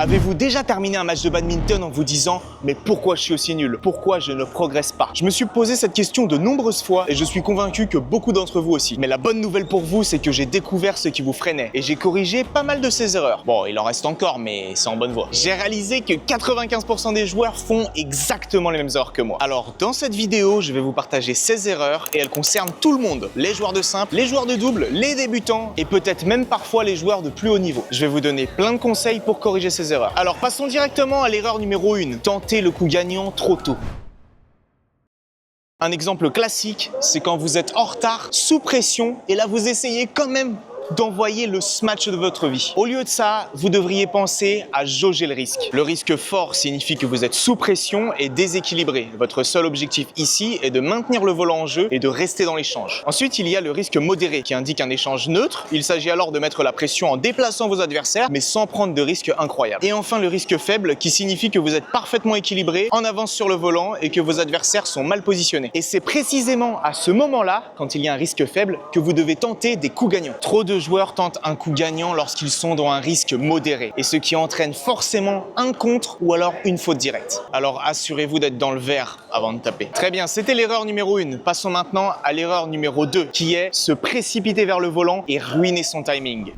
Avez-vous déjà terminé un match de badminton en vous disant « Mais pourquoi je suis aussi nul? Pourquoi je ne progresse pas ?» Je me suis posé cette question de nombreuses fois et je suis convaincu que beaucoup d'entre vous aussi. Mais la bonne nouvelle pour vous, c'est que j'ai découvert ce qui vous freinait et j'ai corrigé pas mal de ces erreurs. Bon, il en reste encore, mais c'est en bonne voie. J'ai réalisé que 95% des joueurs font exactement les mêmes erreurs que moi. Alors, dans cette vidéo, je vais vous partager ces erreurs et elles concernent tout le monde. Les joueurs de simple, les joueurs de double, les débutants et peut-être même parfois les joueurs de plus haut niveau. Je vais vous donner plein de conseils pour corriger ces erreurs. Alors passons directement à l'erreur numéro 1, tenter le coup gagnant trop tôt. Un exemple classique, c'est quand vous êtes en retard, sous pression, et là vous essayez quand même d'envoyer le smash de votre vie. Au lieu de ça, vous devriez penser à jauger le risque. Le risque fort signifie que vous êtes sous pression et déséquilibré. Votre seul objectif ici est de maintenir le volant en jeu et de rester dans l'échange. Ensuite, il y a le risque modéré qui indique un échange neutre. Il s'agit alors de mettre la pression en déplaçant vos adversaires, mais sans prendre de risques incroyables. Et enfin, le risque faible qui signifie que vous êtes parfaitement équilibré, en avance sur le volant et que vos adversaires sont mal positionnés. Et c'est précisément à ce moment-là, quand il y a un risque faible, que vous devez tenter des coups gagnants. Trop de joueurs tentent un coup gagnant lorsqu'ils sont dans un risque modéré, et ce qui entraîne forcément un contre ou alors une faute directe. Alors assurez-vous d'être dans le vert avant de taper. Très bien, c'était l'erreur numéro 1. Passons maintenant à l'erreur numéro 2, qui est se précipiter vers le volant et ruiner son timing.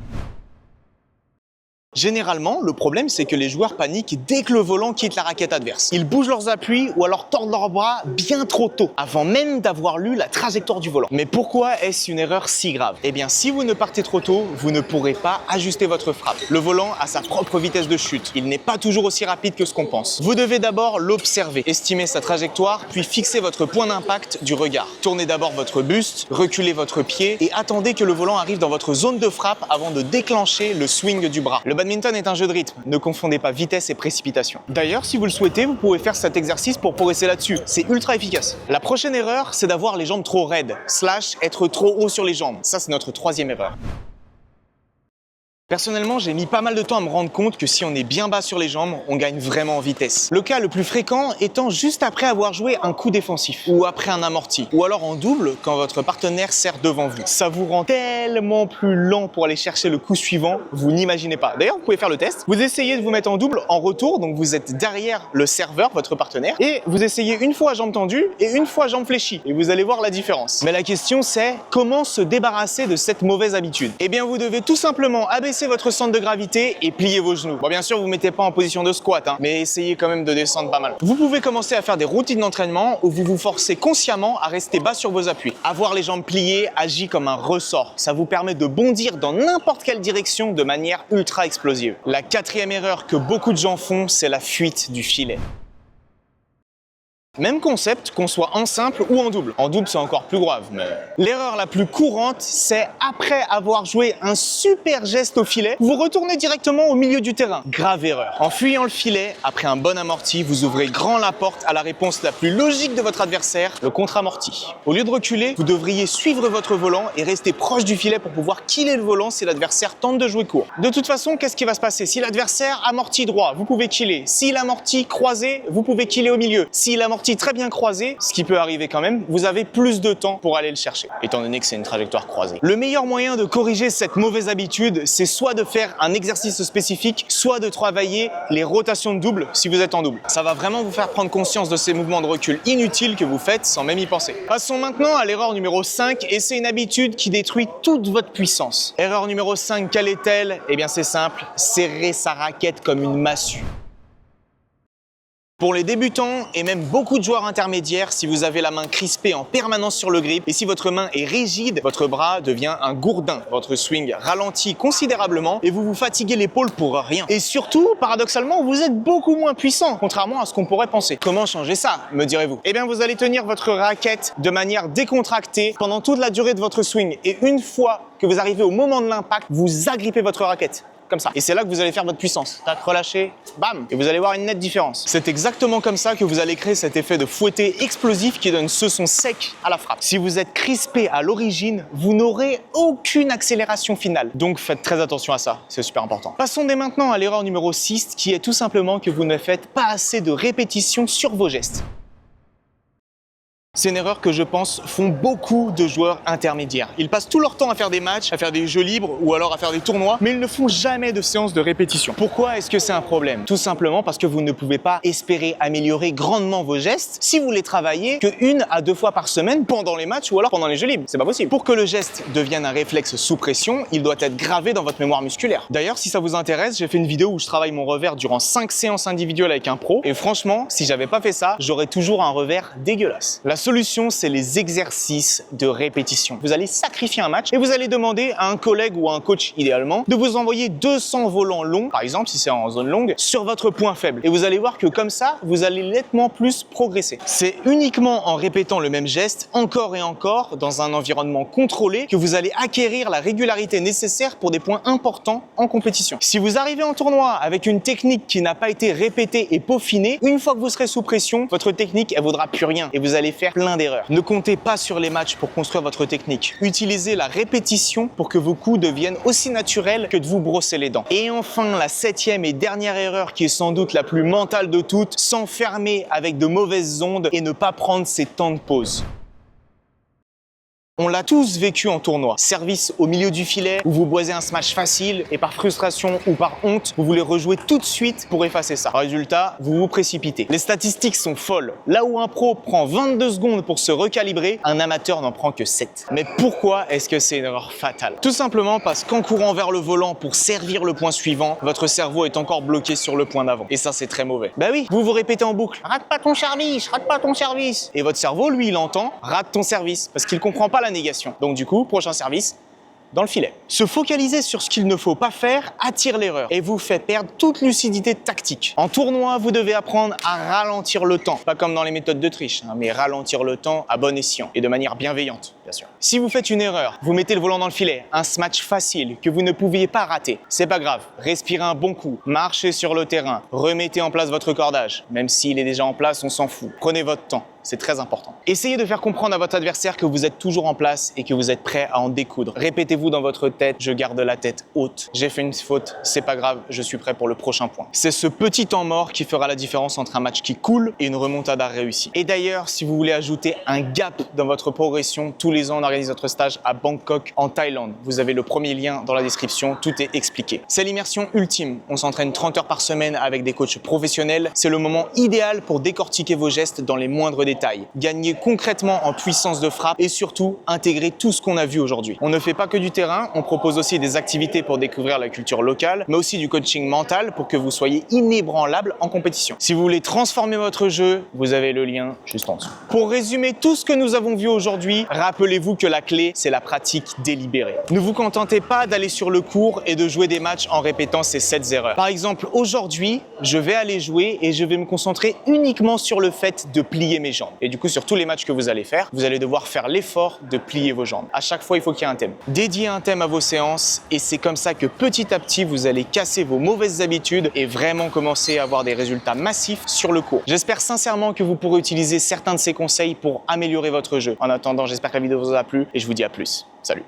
Généralement, le problème, c'est que les joueurs paniquent dès que le volant quitte la raquette adverse. Ils bougent leurs appuis ou alors tordent leurs bras bien trop tôt, avant même d'avoir lu la trajectoire du volant. Mais pourquoi est-ce une erreur si grave? Eh bien, si vous ne partez trop tôt, vous ne pourrez pas ajuster votre frappe. Le volant a sa propre vitesse de chute. Il n'est pas toujours aussi rapide que ce qu'on pense. Vous devez d'abord l'observer, estimer sa trajectoire, puis fixer votre point d'impact du regard. Tournez d'abord votre buste, reculez votre pied et attendez que le volant arrive dans votre zone de frappe avant de déclencher le swing du bras. Le badminton est un jeu de rythme, ne confondez pas vitesse et précipitation. D'ailleurs, si vous le souhaitez, vous pouvez faire cet exercice pour progresser là-dessus. C'est ultra efficace. La prochaine erreur, c'est d'avoir les jambes trop raides, / être trop haut sur les jambes. Ça, c'est notre troisième erreur. Personnellement, j'ai mis pas mal de temps à me rendre compte que si on est bien bas sur les jambes, on gagne vraiment en vitesse. Le cas le plus fréquent étant juste après avoir joué un coup défensif, ou après un amorti, ou alors en double quand votre partenaire sert devant vous. Ça vous rend tellement plus lent pour aller chercher le coup suivant, vous n'imaginez pas. D'ailleurs, vous pouvez faire le test. Vous essayez de vous mettre en double en retour, donc vous êtes derrière le serveur, votre partenaire, et vous essayez une fois jambes tendues et une fois jambes fléchies, et vous allez voir la différence. Mais la question c'est, comment se débarrasser de cette mauvaise habitude? Eh bien, vous devez tout simplement abaisser votre centre de gravité et plier vos genoux. Bon, bien sûr, vous ne mettez pas en position de squat, mais essayez quand même de descendre pas mal. Vous pouvez commencer à faire des routines d'entraînement où vous vous forcez consciemment à rester bas sur vos appuis. Avoir les jambes pliées agit comme un ressort. Ça vous permet de bondir dans n'importe quelle direction de manière ultra explosive. La quatrième erreur que beaucoup de gens font, c'est la fuite du filet. Même concept, qu'on soit en simple ou en double. En double, c'est encore plus grave, mais... L'erreur la plus courante, c'est après avoir joué un super geste au filet, vous retournez directement au milieu du terrain. Grave erreur. En fuyant le filet, après un bon amorti, vous ouvrez grand la porte à la réponse la plus logique de votre adversaire, le contre-amorti. Au lieu de reculer, vous devriez suivre votre volant et rester proche du filet pour pouvoir killer le volant si l'adversaire tente de jouer court. De toute façon, qu'est-ce qui va se passer? Si l'adversaire amortit droit, vous pouvez killer. S'il amortit croisé, vous pouvez killer au milieu. S'il amortit très bien croisé, ce qui peut arriver quand même, vous avez plus de temps pour aller le chercher, étant donné que c'est une trajectoire croisée. Le meilleur moyen de corriger cette mauvaise habitude, c'est soit de faire un exercice spécifique, soit de travailler les rotations de double si vous êtes en double. Ça va vraiment vous faire prendre conscience de ces mouvements de recul inutiles que vous faites sans même y penser. Passons maintenant à l'erreur numéro 5, et c'est une habitude qui détruit toute votre puissance. Erreur numéro 5, quelle est-elle? Eh bien c'est simple, serrer sa raquette comme une massue. Pour les débutants et même beaucoup de joueurs intermédiaires, si vous avez la main crispée en permanence sur le grip et si votre main est rigide, votre bras devient un gourdin. Votre swing ralentit considérablement et vous vous fatiguez l'épaule pour rien. Et surtout, paradoxalement, vous êtes beaucoup moins puissant, contrairement à ce qu'on pourrait penser. Comment changer ça, me direz-vous? Eh bien, vous allez tenir votre raquette de manière décontractée pendant toute la durée de votre swing. Et une fois que vous arrivez au moment de l'impact, vous agrippez votre raquette. Comme ça. Et c'est là que vous allez faire votre puissance. Tac, relâchez, bam, et vous allez voir une nette différence. C'est exactement comme ça que vous allez créer cet effet de fouetté explosif qui donne ce son sec à la frappe. Si vous êtes crispé à l'origine, vous n'aurez aucune accélération finale. Donc faites très attention à ça, c'est super important. Passons dès maintenant à l'erreur numéro 6, qui est tout simplement que vous ne faites pas assez de répétitions sur vos gestes. C'est une erreur que je pense font beaucoup de joueurs intermédiaires. Ils passent tout leur temps à faire des matchs, à faire des jeux libres ou alors à faire des tournois, mais ils ne font jamais de séances de répétition. Pourquoi est-ce que c'est un problème? Tout simplement parce que vous ne pouvez pas espérer améliorer grandement vos gestes si vous les travaillez que 1 à 2 fois par semaine pendant les matchs ou alors pendant les jeux libres. C'est pas possible. Pour que le geste devienne un réflexe sous pression, il doit être gravé dans votre mémoire musculaire. D'ailleurs, si ça vous intéresse, j'ai fait une vidéo où je travaille mon revers durant 5 séances individuelles avec un pro et franchement, si j'avais pas fait ça, j'aurais toujours un revers dégueulasse. La solution, c'est les exercices de répétition. Vous allez sacrifier un match et vous allez demander à un collègue ou à un coach idéalement de vous envoyer 200 volants longs, par exemple si c'est en zone longue, sur votre point faible. Et vous allez voir que comme ça, vous allez nettement plus progresser. C'est uniquement en répétant le même geste encore et encore dans un environnement contrôlé que vous allez acquérir la régularité nécessaire pour des points importants en compétition. Si vous arrivez en tournoi avec une technique qui n'a pas été répétée et peaufinée, une fois que vous serez sous pression, votre technique, elle vaudra plus rien et vous allez faire plein d'erreurs. Ne comptez pas sur les matchs pour construire votre technique. Utilisez la répétition pour que vos coups deviennent aussi naturels que de vous brosser les dents. Et enfin, la 7e et dernière erreur qui est sans doute la plus mentale de toutes, s'enfermer avec de mauvaises ondes et ne pas prendre ses temps de pause. On l'a tous vécu en tournoi. Service au milieu du filet où vous boisez un smash facile et par frustration ou par honte, vous voulez rejouer tout de suite pour effacer ça. Résultat, vous vous précipitez. Les statistiques sont folles. Là où un pro prend 22 secondes pour se recalibrer, un amateur n'en prend que 7. Mais pourquoi est-ce que c'est une erreur fatale? Tout simplement parce qu'en courant vers le volant pour servir le point suivant, votre cerveau est encore bloqué sur le point d'avant. Et ça, c'est très mauvais. Bah oui, vous vous répétez en boucle. Rate pas ton service, rate pas ton service. Et votre cerveau, lui, il entend rate ton service parce qu'il comprend pas la négation. Donc du coup, prochain service, dans le filet. Se focaliser sur ce qu'il ne faut pas faire attire l'erreur et vous fait perdre toute lucidité tactique. En tournoi, vous devez apprendre à ralentir le temps. Pas comme dans les méthodes de triche, mais ralentir le temps à bon escient et de manière bienveillante, bien sûr. Si vous faites une erreur, vous mettez le volant dans le filet, un smash facile que vous ne pouviez pas rater, c'est pas grave. Respirez un bon coup, marchez sur le terrain, remettez en place votre cordage. Même s'il est déjà en place, on s'en fout. Prenez votre temps. C'est très important. Essayez de faire comprendre à votre adversaire que vous êtes toujours en place et que vous êtes prêt à en découdre. Répétez-vous dans votre tête, je garde la tête haute. J'ai fait une faute, c'est pas grave, je suis prêt pour le prochain point. C'est ce petit temps mort qui fera la différence entre un match qui coule et une remontada réussie. Et d'ailleurs, si vous voulez ajouter un gap dans votre progression, tous les ans on organise notre stage à Bangkok en Thaïlande. Vous avez le premier lien dans la description, tout est expliqué. C'est l'immersion ultime. On s'entraîne 30 heures par semaine avec des coachs professionnels. C'est le moment idéal pour décortiquer vos gestes dans les moindres détails, gagner concrètement en puissance de frappe et surtout intégrer tout ce qu'on a vu aujourd'hui. On ne fait pas que du terrain, on propose aussi des activités pour découvrir la culture locale, mais aussi du coaching mental pour que vous soyez inébranlable en compétition. Si vous voulez transformer votre jeu, vous avez le lien juste en dessous. Pour résumer tout ce que nous avons vu aujourd'hui, rappelez-vous que la clé, c'est la pratique délibérée. Ne vous contentez pas d'aller sur le court et de jouer des matchs en répétant ces 7 erreurs. Par exemple, aujourd'hui, je vais aller jouer et je vais me concentrer uniquement sur le fait de plier mes jambes. Et du coup, sur tous les matchs que vous allez faire, vous allez devoir faire l'effort de plier vos jambes. À chaque fois, il faut qu'il y ait un thème. Dédiez un thème à vos séances et c'est comme ça que petit à petit, vous allez casser vos mauvaises habitudes et vraiment commencer à avoir des résultats massifs sur le court. J'espère sincèrement que vous pourrez utiliser certains de ces conseils pour améliorer votre jeu. En attendant, j'espère que la vidéo vous a plu et je vous dis à plus. Salut!